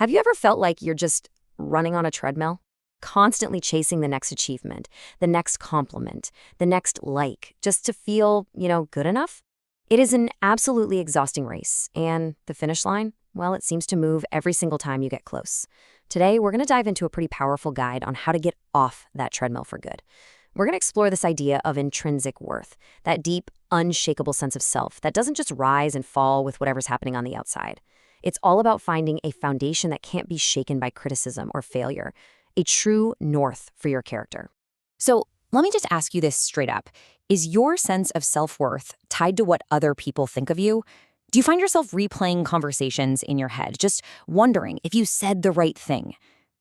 Have you ever felt like you're just running on a treadmill? Constantly chasing the next achievement, the next compliment, the next like, just to feel, good enough? It is an absolutely exhausting race, and the finish line, well, it seems to move every single time you get close. Today, we're going to dive into a pretty powerful guide on how to get off that treadmill for good. We're going to explore this idea of intrinsic worth, that deep, unshakable sense of self that doesn't just rise and fall with whatever's happening on the outside. It's all about finding a foundation that can't be shaken by criticism or failure, a true north for your character. So let me just ask you this straight up. Is your sense of self-worth tied to what other people think of you? Do you find yourself replaying conversations in your head, just wondering if you said the right thing?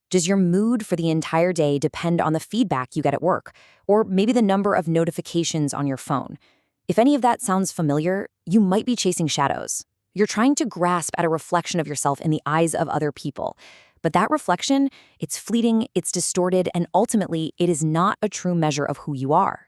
Does your mood for the entire day depend on the feedback you get at work, or maybe the number of notifications on your phone? If any of that sounds familiar, you might be chasing shadows. You're trying to grasp at a reflection of yourself in the eyes of other people. But that reflection, it's fleeting, it's distorted, and ultimately, it is not a true measure of who you are.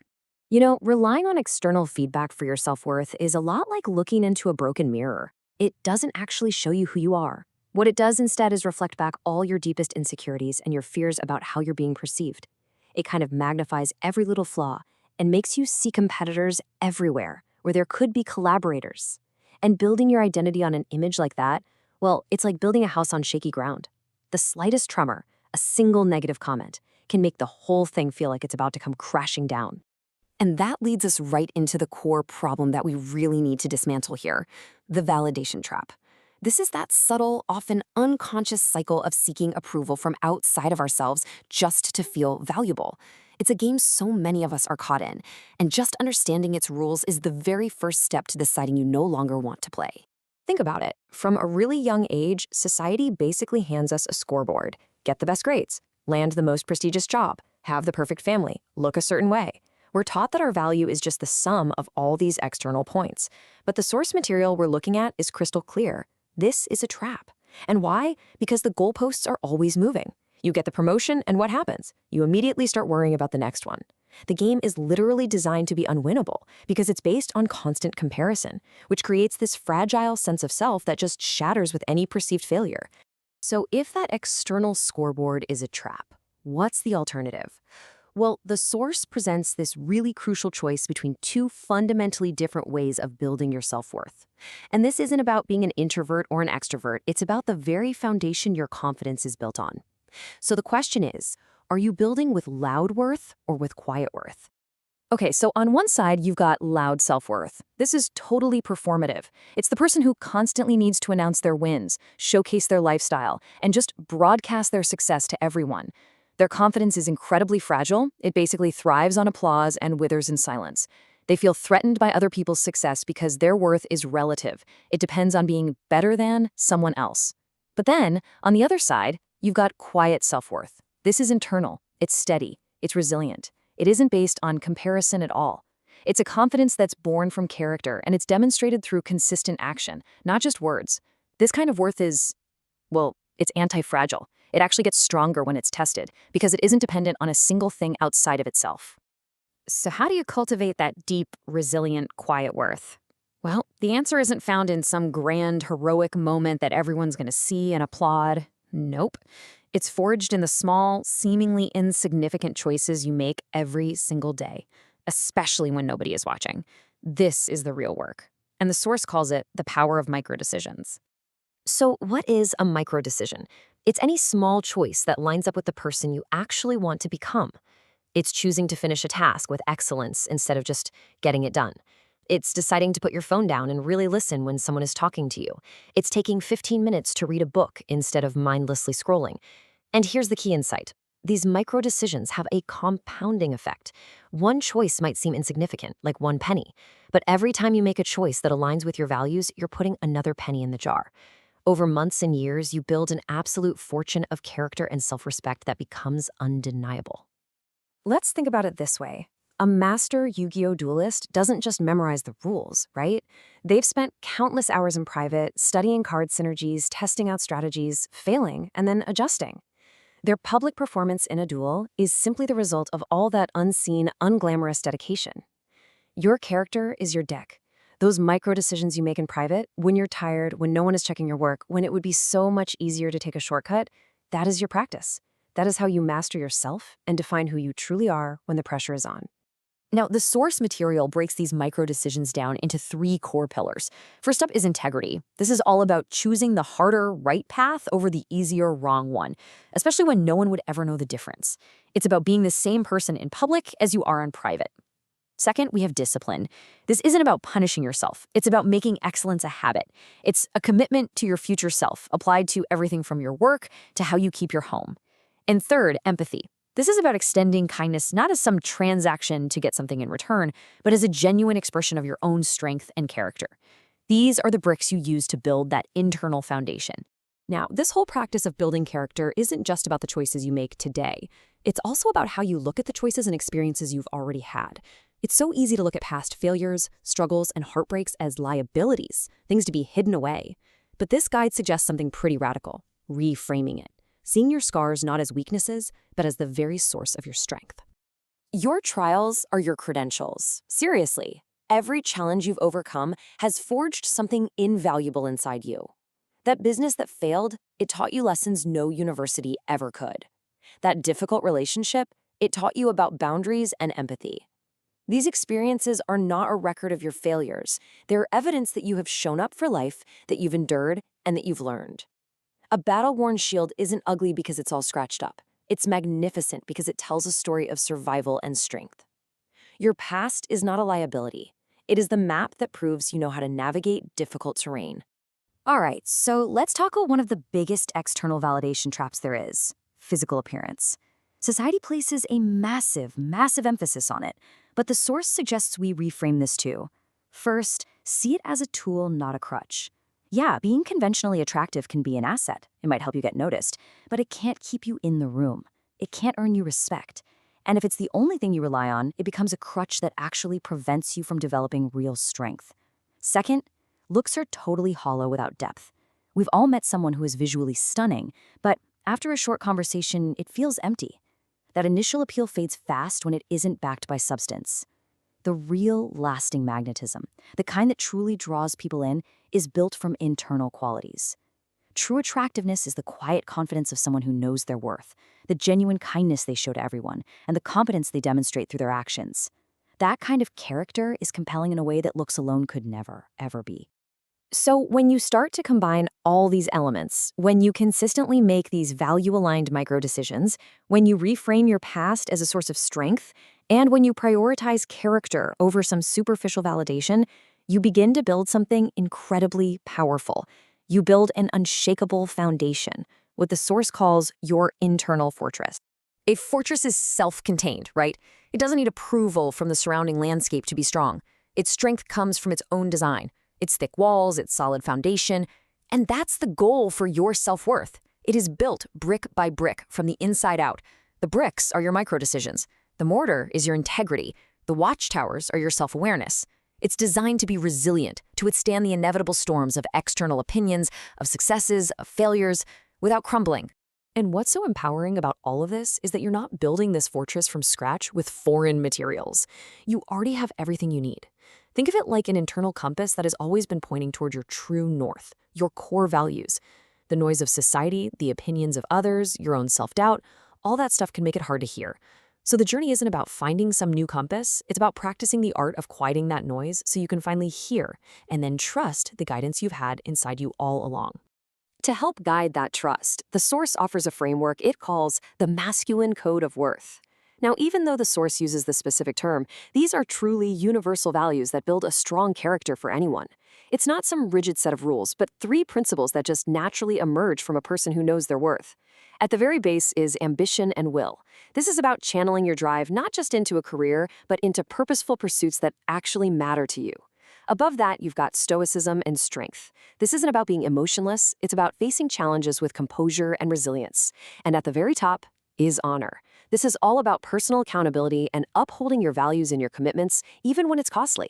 Relying on external feedback for your self-worth is a lot like looking into a broken mirror. It doesn't actually show you who you are. What it does instead is reflect back all your deepest insecurities and your fears about how you're being perceived. It kind of magnifies every little flaw and makes you see competitors everywhere where there could be collaborators. And building your identity on an image like that, well, it's like building a house on shaky ground. The slightest tremor, a single negative comment, can make the whole thing feel like it's about to come crashing down. And that leads us right into the core problem that we really need to dismantle here, the validation trap. This is that subtle, often unconscious cycle of seeking approval from outside of ourselves just to feel valuable. It's a game so many of us are caught in, and just understanding its rules is the very first step to deciding you no longer want to play. Think about it. From a really young age, society basically hands us a scoreboard. Get the best grades, land the most prestigious job, have the perfect family, look a certain way. We're taught that our value is just the sum of all these external points. But the source material we're looking at is crystal clear. This is a trap. And why? Because the goalposts are always moving. You get the promotion, and what happens? You immediately start worrying about the next one. The game is literally designed to be unwinnable because it's based on constant comparison, which creates this fragile sense of self that just shatters with any perceived failure. So if that external scoreboard is a trap, what's the alternative? Well, the source presents this really crucial choice between two fundamentally different ways of building your self-worth. And this isn't about being an introvert or an extrovert. It's about the very foundation your confidence is built on. So the question is, are you building with loud worth or with quiet worth? Okay, so on one side, you've got loud self-worth. This is totally performative. It's the person who constantly needs to announce their wins, showcase their lifestyle, and just broadcast their success to everyone. Their confidence is incredibly fragile. It basically thrives on applause and withers in silence. They feel threatened by other people's success because their worth is relative. It depends on being better than someone else. But then, on the other side, you've got quiet self-worth. This is internal. It's steady. It's resilient. It isn't based on comparison at all. It's a confidence that's born from character, and it's demonstrated through consistent action, not just words. This kind of worth is, well, it's anti-fragile. It actually gets stronger when it's tested because it isn't dependent on a single thing outside of itself. So how do you cultivate that deep, resilient, quiet worth? Well, the answer isn't found in some grand, heroic moment that everyone's going to see and applaud. Nope. It's forged in the small, seemingly insignificant choices you make every single day, especially when nobody is watching. This is the real work. And the source calls it the power of microdecisions. So what is a microdecision? It's any small choice that lines up with the person you actually want to become. It's choosing to finish a task with excellence instead of just getting it done. It's deciding to put your phone down and really listen when someone is talking to you. It's taking 15 minutes to read a book instead of mindlessly scrolling. And here's the key insight. These microdecisions have a compounding effect. One choice might seem insignificant, like 1 penny, but every time you make a choice that aligns with your values, you're putting another penny in the jar. Over months and years, you build an absolute fortune of character and self-respect that becomes undeniable. Let's think about it this way. A master Yu-Gi-Oh! Duelist doesn't just memorize the rules, right? They've spent countless hours in private, studying card synergies, testing out strategies, failing, and then adjusting. Their public performance in a duel is simply the result of all that unseen, unglamorous dedication. Your character is your deck. Those micro decisions you make in private, when you're tired, when no one is checking your work, when it would be so much easier to take a shortcut, that is your practice. That is how you master yourself and define who you truly are when the pressure is on. Now, the source material breaks these micro decisions down into 3 core pillars. First up is integrity. This is all about choosing the harder right path over the easier wrong one, especially when no one would ever know the difference. It's about being the same person in public as you are in private. Second, we have discipline. This isn't about punishing yourself. It's about making excellence a habit. It's a commitment to your future self, applied to everything from your work to how you keep your home. And third, empathy. This is about extending kindness not as some transaction to get something in return, but as a genuine expression of your own strength and character. These are the bricks you use to build that internal foundation. Now, this whole practice of building character isn't just about the choices you make today. It's also about how you look at the choices and experiences you've already had. It's so easy to look at past failures, struggles, and heartbreaks as liabilities, things to be hidden away. But this guide suggests something pretty radical: reframing it. Seeing your scars not as weaknesses, but as the very source of your strength. Your trials are your credentials. Seriously, every challenge you've overcome has forged something invaluable inside you. That business that failed, it taught you lessons no university ever could. That difficult relationship, it taught you about boundaries and empathy. These experiences are not a record of your failures. They're evidence that you have shown up for life, that you've endured, and that you've learned. A battle-worn shield isn't ugly because it's all scratched up. It's magnificent because it tells a story of survival and strength. Your past is not a liability. It is the map that proves you know how to navigate difficult terrain. All right, so let's tackle one of the biggest external validation traps there is: physical appearance. Society places a massive, massive emphasis on it, but the source suggests we reframe this too. First, see it as a tool, not a crutch. Yeah, being conventionally attractive can be an asset. It might help you get noticed, but it can't keep you in the room. It can't earn you respect. And if it's the only thing you rely on, it becomes a crutch that actually prevents you from developing real strength. Second, looks are totally hollow without depth. We've all met someone who is visually stunning, but after a short conversation, it feels empty. That initial appeal fades fast when it isn't backed by substance. The real, lasting magnetism, the kind that truly draws people in, is built from internal qualities. True attractiveness is the quiet confidence of someone who knows their worth, the genuine kindness they show to everyone, and the competence they demonstrate through their actions. That kind of character is compelling in a way that looks alone could never, ever be. So when you start to combine all these elements, when you consistently make these value-aligned micro-decisions, when you reframe your past as a source of strength, and when you prioritize character over some superficial validation, you begin to build something incredibly powerful. You build an unshakable foundation, what the source calls your internal fortress. A fortress is self-contained, right? It doesn't need approval from the surrounding landscape to be strong. Its strength comes from its own design. Its thick walls, its solid foundation, and that's the goal for your self-worth. It is built brick by brick from the inside out. The bricks are your micro-decisions. The mortar is your integrity. The watchtowers are your self-awareness. It's designed to be resilient, to withstand the inevitable storms of external opinions, of successes, of failures, without crumbling. And what's so empowering about all of this is that you're not building this fortress from scratch with foreign materials. You already have everything you need. Think of it like an internal compass that has always been pointing toward your true north, your core values. The noise of society, the opinions of others, your own self-doubt, all that stuff can make it hard to hear. So the journey isn't about finding some new compass, it's about practicing the art of quieting that noise so you can finally hear and then trust the guidance you've had inside you all along. To help guide that trust, the source offers a framework it calls the masculine code of worth. Now, even though the source uses the specific term, these are truly universal values that build a strong character for anyone. It's not some rigid set of rules, but 3 principles that just naturally emerge from a person who knows their worth. At the very base is ambition and will. This is about channeling your drive not just into a career, but into purposeful pursuits that actually matter to you. Above that, you've got stoicism and strength. This isn't about being emotionless, it's about facing challenges with composure and resilience. And at the very top is honor. This is all about personal accountability and upholding your values and your commitments, even when it's costly.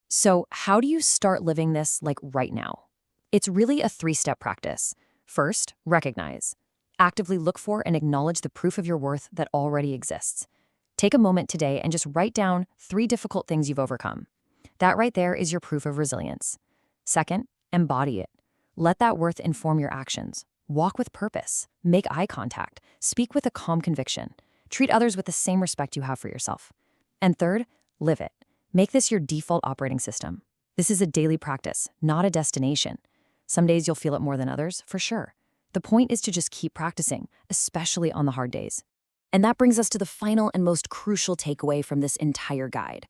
So how do you start living this right now? It's really a 3-step practice. First, recognize. Actively look for and acknowledge the proof of your worth that already exists. Take a moment today and just write down 3 difficult things you've overcome. That right there is your proof of resilience. Second, embody it. Let that worth inform your actions. Walk with purpose. Make eye contact. Speak with a calm conviction. Treat others with the same respect you have for yourself. And third, live it. Make this your default operating system. This is a daily practice, not a destination. Some days you'll feel it more than others, for sure. The point is to just keep practicing, especially on the hard days. And that brings us to the final and most crucial takeaway from this entire guide.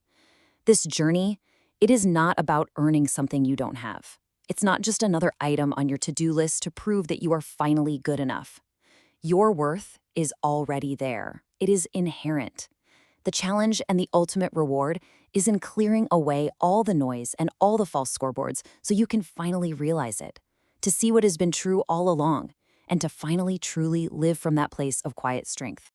This journey, it is not about earning something you don't have. It's not just another item on your to-do list to prove that you are finally good enough. Your worth is already there. It is inherent. The challenge and the ultimate reward is in clearing away all the noise and all the false scoreboards so you can finally realize it, to see what has been true all along, and to finally truly live from that place of quiet strength.